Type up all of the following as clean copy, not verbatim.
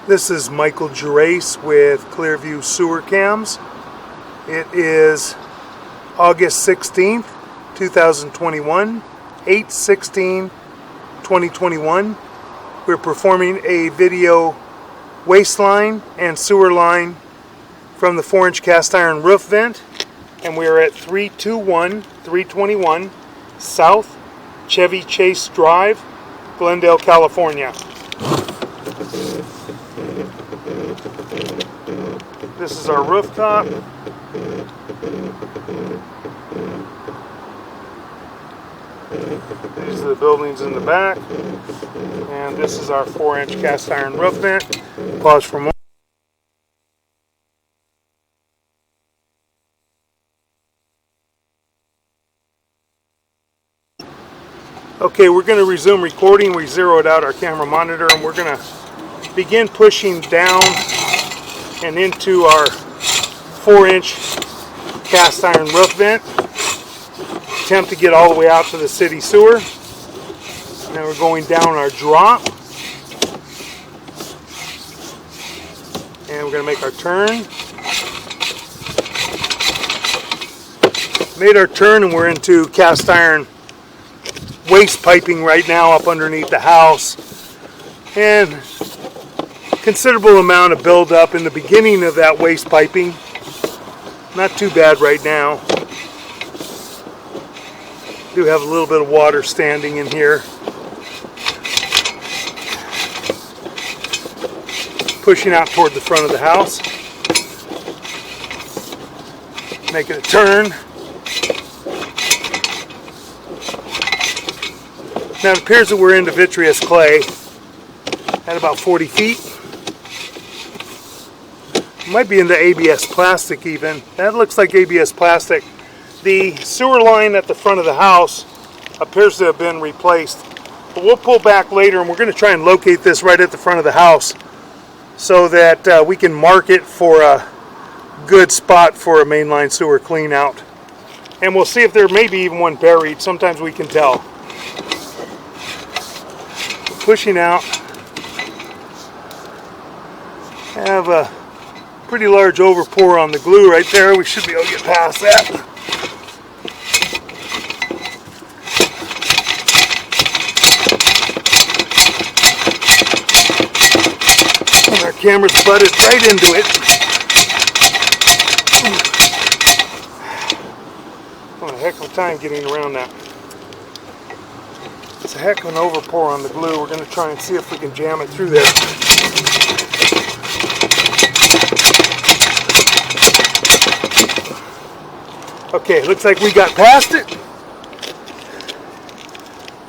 This is Michael Gerace with Clearview Sewer Cams. It is August 16th, 2021, 8/16/2021. We're performing a video waste line and sewer line from the 4-inch cast iron roof vent, and we are at 321 South Chevy Chase Drive, Glendale, California. This is our rooftop. These are the buildings in the back. And this is our 4-inch cast iron roof vent. Pause for more. Okay, we're going to resume recording. We zeroed out our camera monitor and we're going to begin pushing down and into our 4-inch cast iron roof vent. Attempt to get all the way out to the city sewer. Now we're going down our drop. And we're going to make our turn. Made our turn and we're into cast iron waste piping right now up underneath the house. And considerable amount of buildup in the beginning of that waste piping. Not too bad right now. Do have a little bit of water standing in here. Pushing out toward the front of the house. Making a turn. Now it appears that we're into vitreous clay at about 40 feet. Might be into ABS plastic even. That looks like ABS plastic. The sewer line at the front of the house appears to have been replaced. But we'll pull back later and we're going to try and locate this right at the front of the house so that we can mark it for a good spot for a mainline sewer clean out. And we'll see if there may be even one buried. Sometimes we can tell. Pushing out. Have a pretty large overpour on the glue right there. We should be able to get past that. And our camera's butted right into it. Having a heck of a time getting around that. It's a heck of an overpour on the glue. We're going to try and see if we can jam it through there. Okay, looks like we got past it.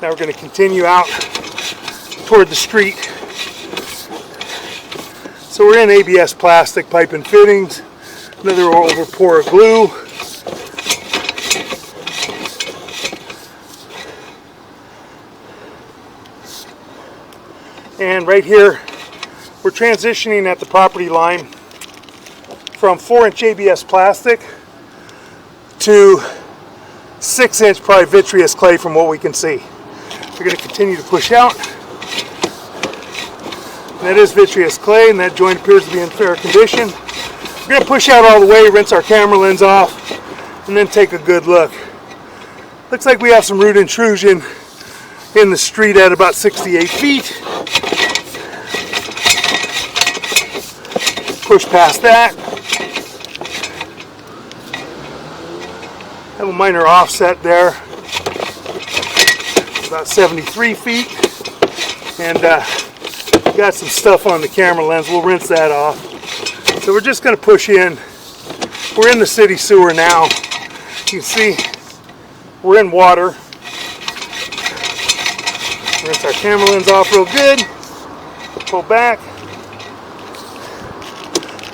Now we're going to continue out toward the street. So we're in ABS plastic pipe and fittings. Another overpour of glue. And right here, we're transitioning at the property line from 4-inch ABS plastic to 6-inch probably vitreous clay from what we can see. We're going to continue to push out. And that is vitreous clay, and that joint appears to be in fair condition. We're going to push out all the way, rinse our camera lens off, and then take a good look. Looks like we have some root intrusion in the street at about 68 feet. Push past that. Have a minor offset there, about 73 feet, and got some stuff on the camera lens. We'll rinse that off. So we're just going to push in. We're in the city sewer now. You can see we're in water. Rinse our camera lens off real good. Pull back.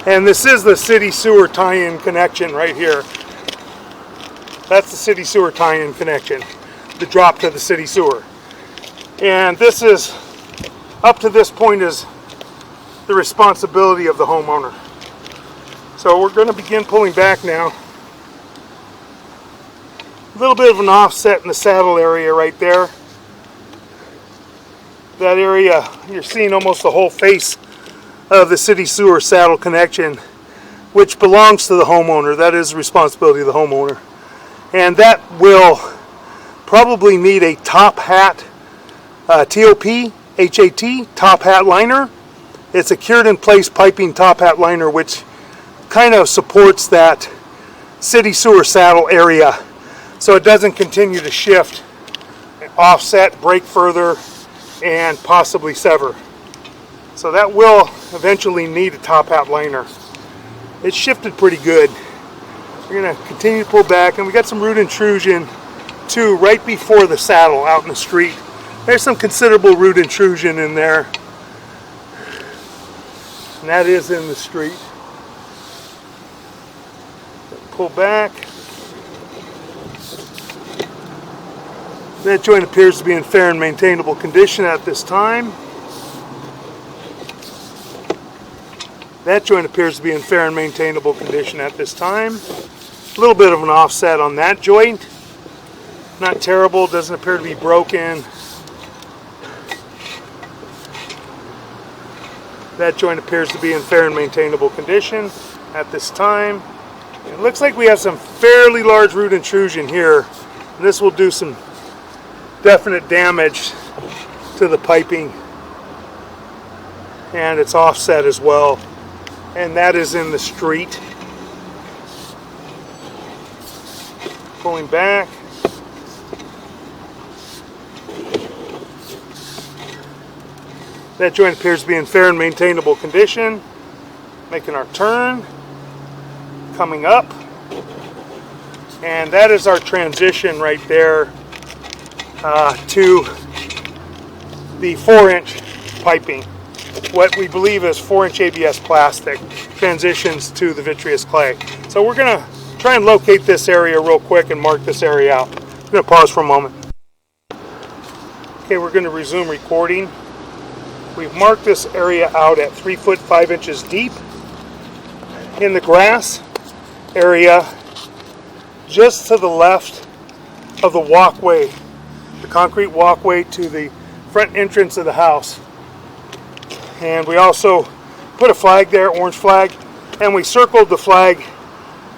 And this is the city sewer tie-in connection right here. That's the city sewer tie-in connection, the drop to the city sewer. And this is, up to this point, is the responsibility of the homeowner. So we're going to begin pulling back now. A little bit of an offset in the saddle area right there. That area, you're seeing almost the whole face of the city sewer saddle connection, which belongs to the homeowner. That is the responsibility of the homeowner. And that will probably need a top hat, TOP, HAT, top hat liner. It's a cured in place piping top hat liner, which kind of supports that city sewer saddle area, so it doesn't continue to shift, offset, break further, and possibly sever. So that will eventually need a top hat liner. It shifted pretty good. We're going to continue to pull back, and we got some root intrusion too right before the saddle out in the street. There's some considerable root intrusion in there, and that is in the street. Pull back. That joint appears to be in fair and maintainable condition at this time. That joint appears to be in fair and maintainable condition at this time. A little bit of an offset on that joint. Not terrible, doesn't appear to be broken. That joint appears to be in fair and maintainable condition at this time. It looks like we have some fairly large root intrusion here. And this will do some definite damage to the piping. And it's offset as well. And that is in the street. Pulling back. That joint appears to be in fair and maintainable condition. Making our turn. Coming up. And that is our transition right there to the 4-inch piping. What we believe is 4-inch ABS plastic transitions to the vitreous clay. So we're going to try and locate this area real quick and mark this area out. I'm going to pause for a moment. Okay, we're going to resume recording. We've marked this area out at 3 foot 5 inches deep in the grass area just to the left of the walkway, the concrete walkway to the front entrance of the house. And we also put a flag there, orange flag, and we circled the flag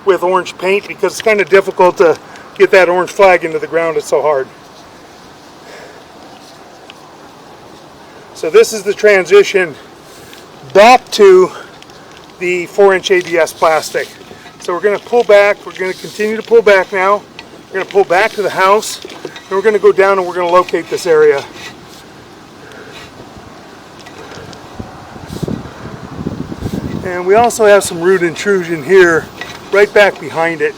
with orange paint because it's kind of difficult to get that orange flag into the ground. It's so hard. So this is the transition back to the 4-inch ABS plastic. So we're going to pull back. We're going to continue to pull back now. We're going to pull back to the house. And we're going to go down and we're going to locate this area. And we also have some root intrusion here, right back behind it.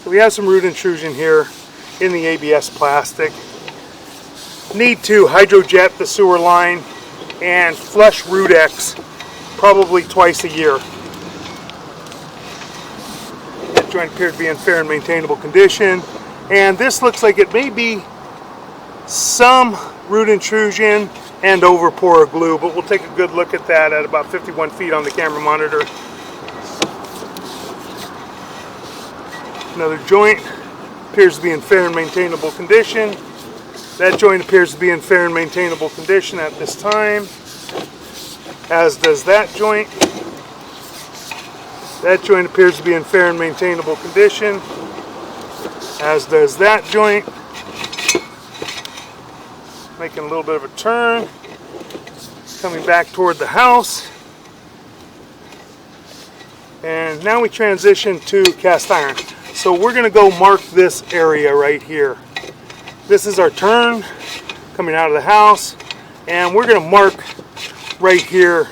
So we have some root intrusion here in the ABS plastic. Need to hydrojet the sewer line and flush root X probably twice a year. That joint appeared to be in fair and maintainable condition. And this looks like it may be some root intrusion and overpour of glue, but we'll take a good look at that at about 51 feet on the camera monitor. Another joint appears to be in fair and maintainable condition. That joint appears to be in fair and maintainable condition at this time, as does that joint. That joint appears to be in fair and maintainable condition, as does that joint. Making a little bit of a turn, coming back toward the house. And now we transition to cast iron. So we're going to go mark this area right here. This is our turn coming out of the house, and we're going to mark right here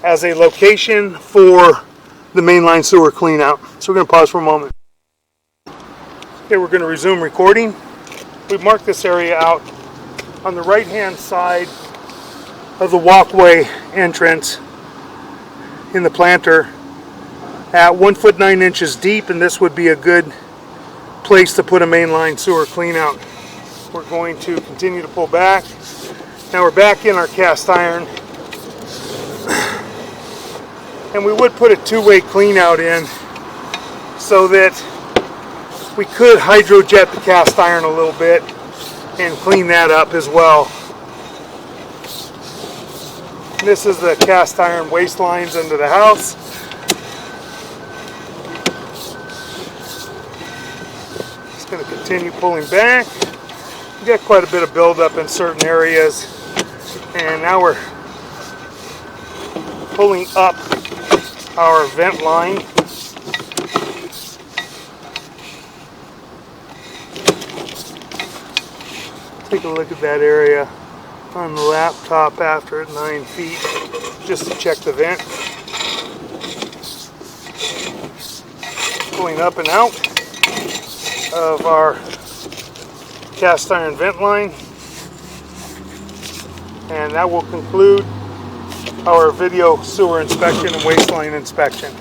as a location for the mainline sewer clean out. So we're going to pause for a moment. Okay, we're going to resume recording. We've marked this area out on the right hand side of the walkway entrance in the planter at 1 foot 9 inches deep, and this would be a good place to put a mainline sewer clean out. We're going to continue to pull back. Now we're back in our cast iron, and we would put a two-way clean out in so that we could hydrojet the cast iron a little bit and clean that up as well. This is the cast iron waste lines into the house. Just going to continue pulling back. We got quite a bit of buildup in certain areas, and now we're pulling up our vent line. Take a look at that area on the laptop after at 9 feet, just to check the vent. Pulling up and out of our cast iron vent line. And that will conclude our video sewer inspection and waste line inspection.